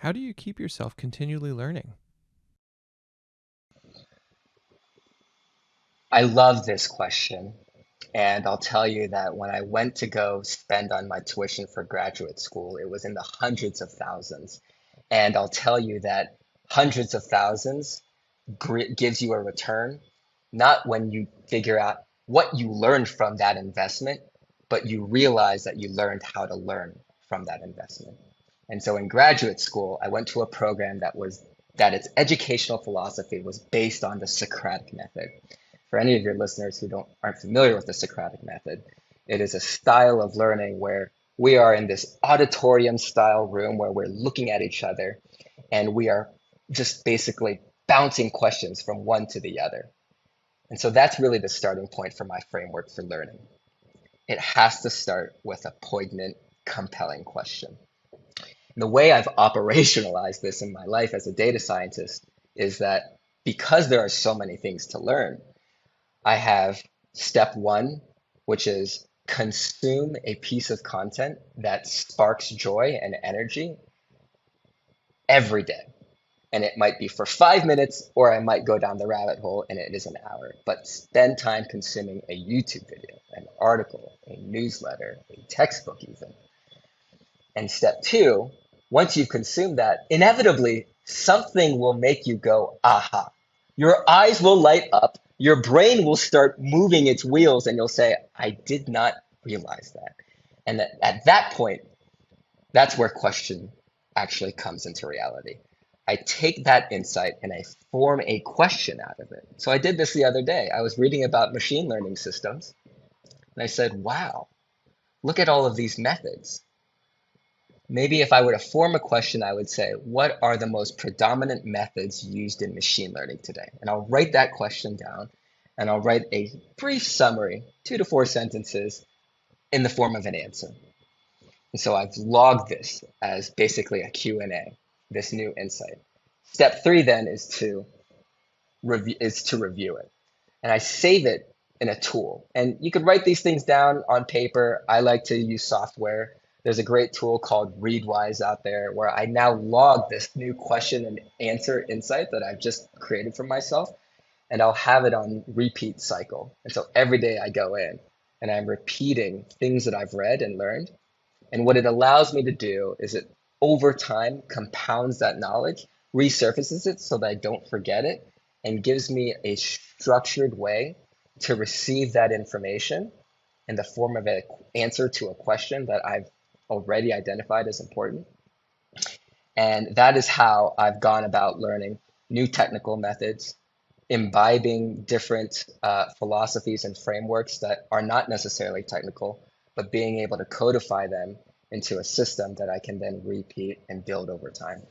How do you keep yourself continually learning? I love this question. And I'll tell you that when I went to go spend on my tuition for graduate school, it was in the hundreds of thousands. And I'll tell you that hundreds of thousands gives you a return, not when you figure out what you learned from that investment, but you realize that you learned how to learn from that investment. And so in graduate school, I went to a program that its educational philosophy was based on the Socratic method. For any of your listeners who aren't familiar with the Socratic method, it is a style of learning where we are in this auditorium style room where we're looking at each other and we are just basically bouncing questions from one to the other. And so that's really the starting point for my framework for learning. It has to start with a poignant, compelling question. And the way I've operationalized this in my life as a data scientist is that because there are so many things to learn, I have step one, which is consume a piece of content that sparks joy and energy every day. And it might be for 5 minutes, or I might go down the rabbit hole and it is an hour. But spend time consuming a YouTube video, an article, a newsletter, a textbook, even. And step two, once you've consumed that, inevitably something will make you go, aha. Your eyes will light up, your brain will start moving its wheels, and you'll say, I did not realize that. And at that point, that's where question actually comes into reality. I take that insight and I form a question out of it. So I did this the other day. I was reading about machine learning systems, and I said, wow, look at all of these methods. Maybe if I were to form a question, I would say, what are the most predominant methods used in machine learning today? And I'll write that question down and I'll write a brief summary, 2 to 4 sentences, in the form of an answer. And so I've logged this as basically a Q&A, this new insight. Step three then is to review it. And I save it in a tool. And you could write these things down on paper. I like to use software. There's a great tool called Readwise out there where I now log this new question and answer insight that I've just created for myself, and I'll have it on repeat cycle. And so every day I go in and I'm repeating things that I've read and learned. And what it allows me to do is it over time compounds that knowledge, resurfaces it so that I don't forget it, and gives me a structured way to receive that information in the form of an answer to a question that I've already identified as important. And that is how I've gone about learning new technical methods, imbibing different philosophies and frameworks that are not necessarily technical, but being able to codify them into a system that I can then repeat and build over time.